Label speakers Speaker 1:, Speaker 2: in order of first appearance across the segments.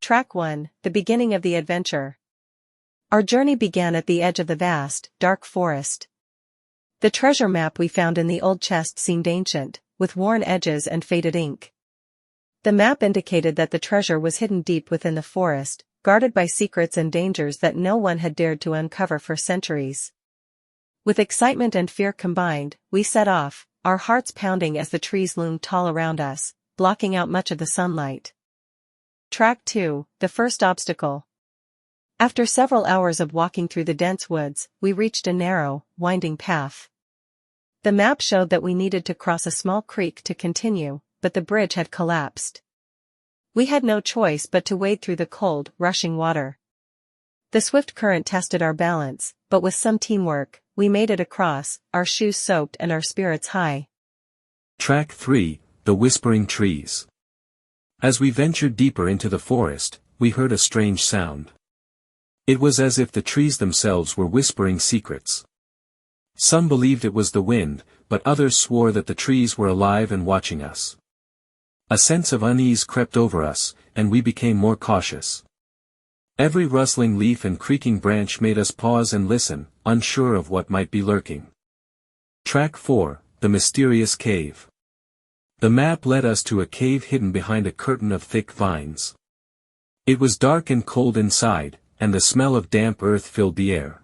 Speaker 1: Track 1, the beginning of the adventure. Our journey began at the edge of the vast, dark forest. The treasure map we found in the old chest seemed ancient, with worn edges and faded ink. The map indicated that the treasure was hidden deep within the forest, guarded by secrets and dangers that no one had dared to uncover for centuries. With excitement and fear combined, we set off, our hearts pounding as the trees loomed tall around us, blocking out much of the sunlight. Track 2, the first obstacle. After several hours of walking through the dense woods, we reached a narrow, winding path. The map showed that we needed to cross a small creek to continue, but the bridge had collapsed. We had no choice but to wade through the cold, rushing water. The swift current tested our balance, but with some teamwork, we made it across, our shoes soaked and our spirits high.
Speaker 2: Track 3, the whispering trees. As we ventured deeper into the forest, we heard a strange sound. It was as if the trees themselves were whispering secrets. Some believed it was the wind, but others swore that the trees were alive and watching us. A sense of unease crept over us, and we became more cautious. Every rustling leaf and creaking branch made us pause and listen, unsure of what might be lurking. Track 4, the mysterious cave. The map led us to a cave hidden behind a curtain of thick vines. It was dark and cold inside, and the smell of damp earth filled the air.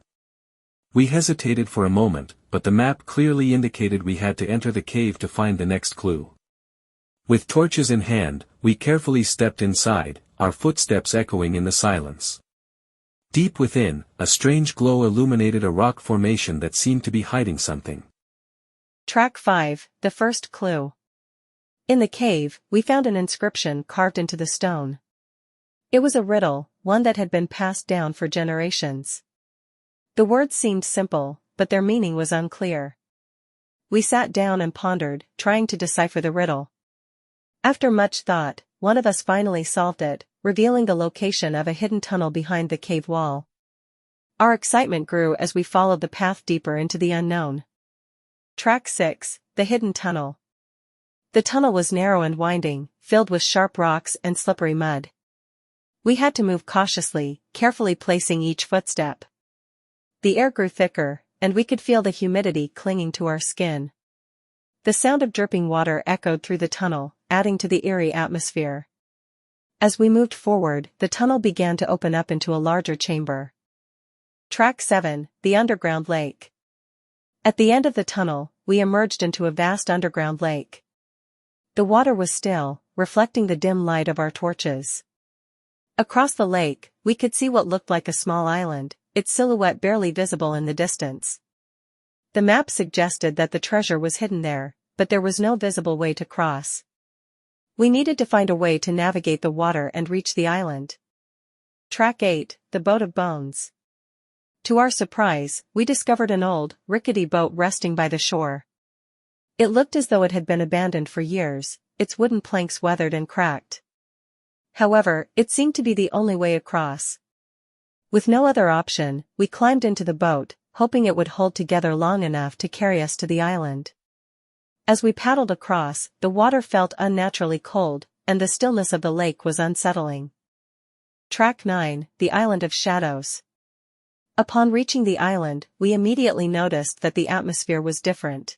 Speaker 2: We hesitated for a moment, but the map clearly indicated we had to enter the cave to find the next clue. With torches in hand, we carefully stepped inside, our footsteps echoing in the silence. Deep within, a strange glow illuminated a rock formation that seemed to be hiding something.
Speaker 1: Track 5, the first clue. In the cave, we found an inscription carved into the stone. It was a riddle, one that had been passed down for generations. The words seemed simple, but their meaning was unclear. We sat down and pondered, trying to decipher the riddle. After much thought, one of us finally solved it, revealing the location of a hidden tunnel behind the cave wall. Our excitement grew as we followed the path deeper into the unknown. Track 6, the hidden tunnel. The tunnel was narrow and winding, filled with sharp rocks and slippery mud. We had to move cautiously, carefully placing each footstep. The air grew thicker, and we could feel the humidity clinging to our skin. The sound of dripping water echoed through the tunnel, adding to the eerie atmosphere. As we moved forward, the tunnel began to open up into a larger chamber. Track 7, the underground lake. At the end of the tunnel, we emerged into a vast underground lake. The water was still, reflecting the dim light of our torches. Across the lake, we could see what looked like a small island, its silhouette barely visible in the distance. The map suggested that the treasure was hidden there, but there was no visible way to cross. We needed to find a way to navigate the water and reach the island. Track 8, the boat of bones. To our surprise, we discovered an old, rickety boat resting by the shore. It looked as though it had been abandoned for years, its wooden planks weathered and cracked. However, it seemed to be the only way across. With no other option, we climbed into the boat, hoping it would hold together long enough to carry us to the island. As we paddled across, the water felt unnaturally cold, and the stillness of the lake was unsettling. Track 9, the Island of Shadows. Upon reaching the island, we immediately noticed that the atmosphere was different.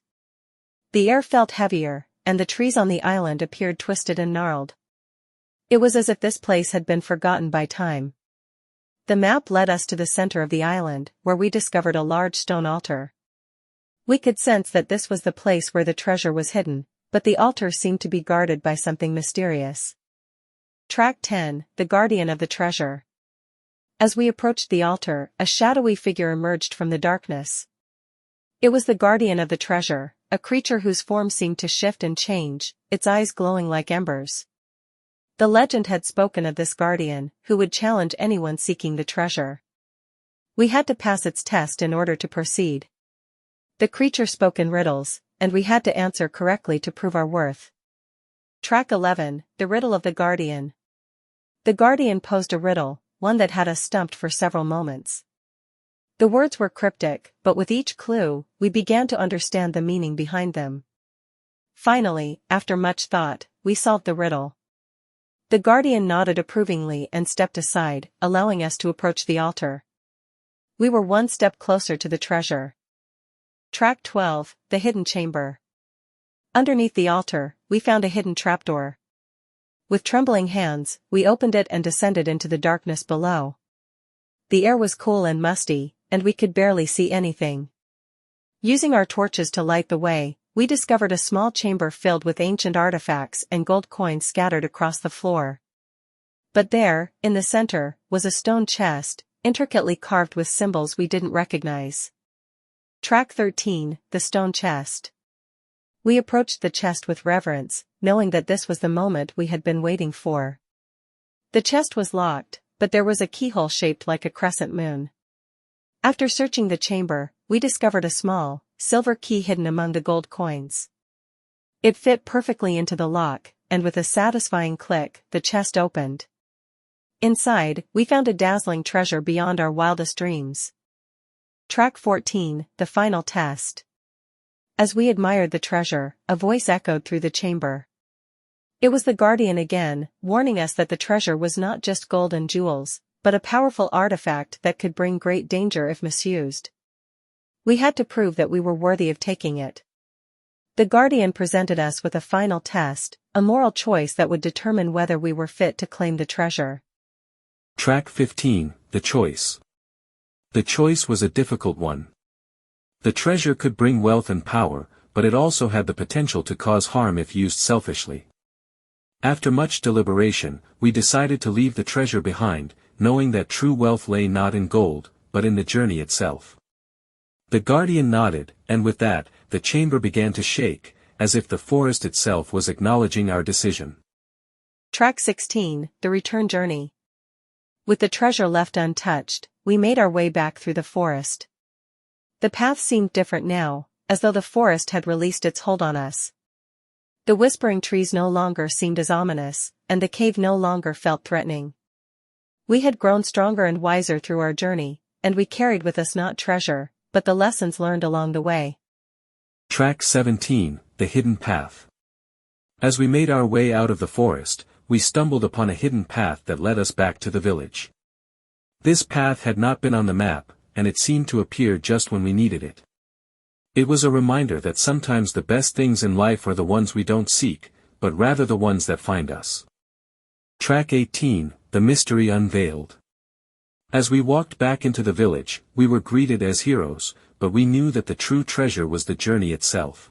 Speaker 1: The air felt heavier, and the trees on the island appeared twisted and gnarled. It was as if this place had been forgotten by time. The map led us to the center of the island, where we discovered a large stone altar. We could sense that this was the place where the treasure was hidden, but the altar seemed to be guarded by something mysterious. Track 10, the Guardian of the Treasure. As we approached the altar, a shadowy figure emerged from the darkness. It was the guardian of the treasure, a creature whose form seemed to shift and change, its eyes glowing like embers. The legend had spoken of this guardian, who would challenge anyone seeking the treasure. We had to pass its test in order to proceed. The creature spoke in riddles, and we had to answer correctly to prove our worth. Track 11, the Riddle of the Guardian. The guardian posed a riddle, one that had us stumped for several moments. The words were cryptic, but with each clue, we began to understand the meaning behind them. Finally, after much thought, we solved the riddle. The guardian nodded approvingly and stepped aside, allowing us to approach the altar. We were one step closer to the treasure. Track 12, the hidden chamber. Underneath the altar, we found a hidden trapdoor. With trembling hands, we opened it and descended into the darkness below. The air was cool and musty, and we could barely see anything. Using our torches to light the way, we discovered a small chamber filled with ancient artifacts and gold coins scattered across the floor. But there, in the center, was a stone chest, intricately carved with symbols we didn't recognize. Track 13, the stone chest. We approached the chest with reverence, knowing that this was the moment we had been waiting for. The chest was locked, but there was a keyhole shaped like a crescent moon. After searching the chamber, we discovered a small, silver key hidden among the gold coins. It fit perfectly into the lock, and with a satisfying click, the chest opened. Inside, we found a dazzling treasure beyond our wildest dreams. Track 14, the final test. As we admired the treasure, a voice echoed through the chamber. It was the guardian again, warning us that the treasure was not just gold and jewels, but a powerful artifact that could bring great danger if misused. We had to prove that we were worthy of taking it. The guardian presented us with a final test, a moral choice that would determine whether we were fit to claim the treasure.
Speaker 2: Track 15, the choice. The choice was a difficult one. The treasure could bring wealth and power, but it also had the potential to cause harm if used selfishly. After much deliberation, we decided to leave the treasure behind, knowing that true wealth lay not in gold, but in the journey itself. The guardian nodded, and with that, the chamber began to shake, as if the forest itself was acknowledging our decision.
Speaker 1: Track 16, the return journey. With the treasure left untouched, we made our way back through the forest. The path seemed different now, as though the forest had released its hold on us. The whispering trees no longer seemed as ominous, and the cave no longer felt threatening. We had grown stronger and wiser through our journey, and we carried with us not treasure, but the lessons learned along the way.
Speaker 2: Track 17, the hidden path. As we made our way out of the forest, we stumbled upon a hidden path that led us back to the village. This path had not been on the map, and it seemed to appear just when we needed it. It was a reminder that sometimes the best things in life are the ones we don't seek, but rather the ones that find us. Track 18, the mystery unveiled. As we walked back into the village, we were greeted as heroes, but we knew that the true treasure was the journey itself.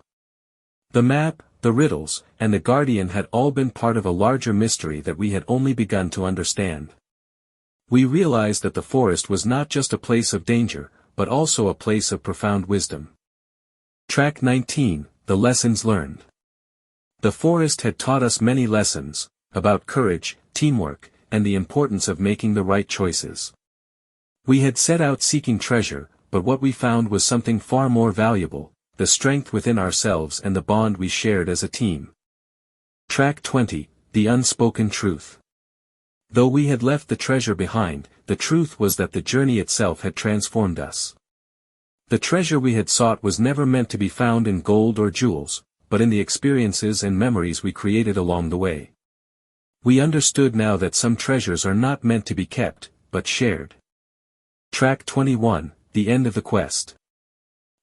Speaker 2: The map, the riddles, and the guardian had all been part of a larger mystery that we had only begun to understand. We realized that the forest was not just a place of danger, but also a place of profound wisdom. Track 19, the lessons learned. The forest had taught us many lessons, about courage, teamwork, and the importance of making the right choices. We had set out seeking treasure, but what we found was something far more valuable, the strength within ourselves and the bond we shared as a team. Track 20, the unspoken truth. Though we had left the treasure behind, the truth was that the journey itself had transformed us. The treasure we had sought was never meant to be found in gold or jewels, but in the experiences and memories we created along the way. We understood now that some treasures are not meant to be kept, but shared. Track 21, the end of the quest.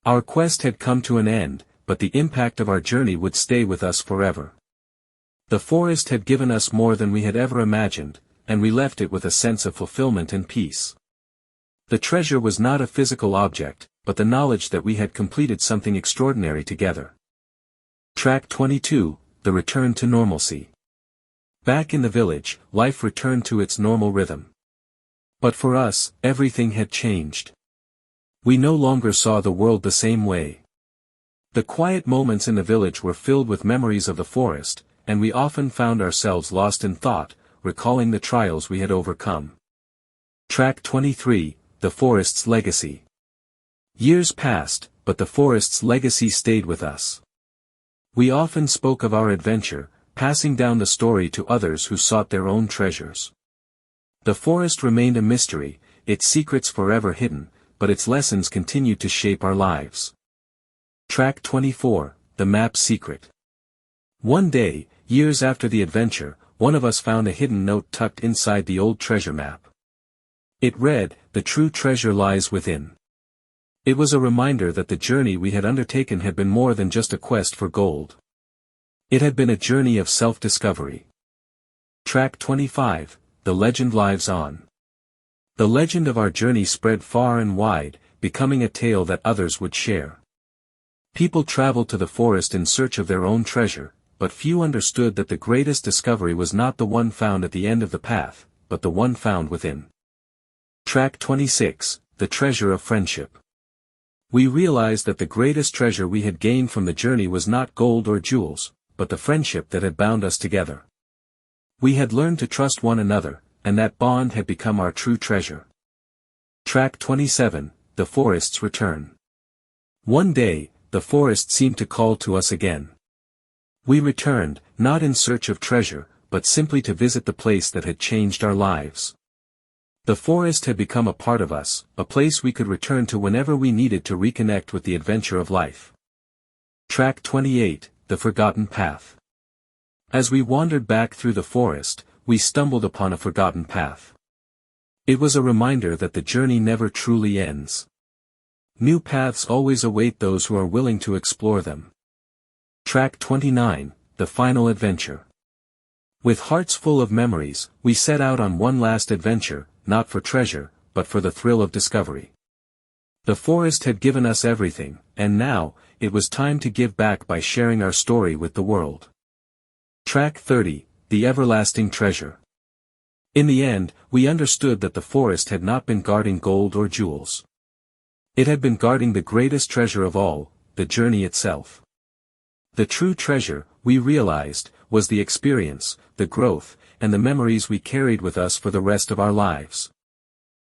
Speaker 2: Our quest had come to an end, but the impact of our journey would stay with us forever. The forest had given us more than we had ever imagined, and we left it with a sense of fulfillment and peace. The treasure was not a physical object, but the knowledge that we had completed something extraordinary together. Track 22, the return to normalcy. Back in the village, life returned to its normal rhythm. But for us, everything had changed. We no longer saw the world the same way. The quiet moments in the village were filled with memories of the forest, and we often found ourselves lost in thought, recalling the trials we had overcome. Track 23, the forest's legacy. Years passed, but the forest's legacy stayed with us. We often spoke of our adventure, passing down the story to others who sought their own treasures. The forest remained a mystery, its secrets forever hidden, but its lessons continued to shape our lives. Track 24, the map's secret. One day, years after the adventure, one of us found a hidden note tucked inside the old treasure map. It read, "The true treasure lies within." It was a reminder that the journey we had undertaken had been more than just a quest for gold. It had been a journey of self-discovery. Track 25, The Legend Lives On. The legend of our journey spread far and wide, becoming a tale that others would share. People traveled to the forest in search of their own treasure, but few understood that the greatest discovery was not the one found at the end of the path, but the one found within. Track 26, The Treasure of Friendship. We realized that the greatest treasure we had gained from the journey was not gold or jewels, but the friendship that had bound us together. We had learned to trust one another, and that bond had become our true treasure. Track 27, The Forest's Return. One day, the forest seemed to call to us again. We returned, not in search of treasure, but simply to visit the place that had changed our lives. The forest had become a part of us, a place we could return to whenever we needed to reconnect with the adventure of life. Track 28, The Forgotten Path. As we wandered back through the forest, we stumbled upon a forgotten path. It was a reminder that the journey never truly ends. New paths always await those who are willing to explore them. Track 29, The Final Adventure. With hearts full of memories, we set out on one last adventure, not for treasure, but for the thrill of discovery. The forest had given us everything, and now, it was time to give back by sharing our story with the world. Track 30, The Everlasting Treasure. In the end, we understood that the forest had not been guarding gold or jewels. It had been guarding the greatest treasure of all, the journey itself. The true treasure, we realized, was the experience, the growth, and the memories we carried with us for the rest of our lives.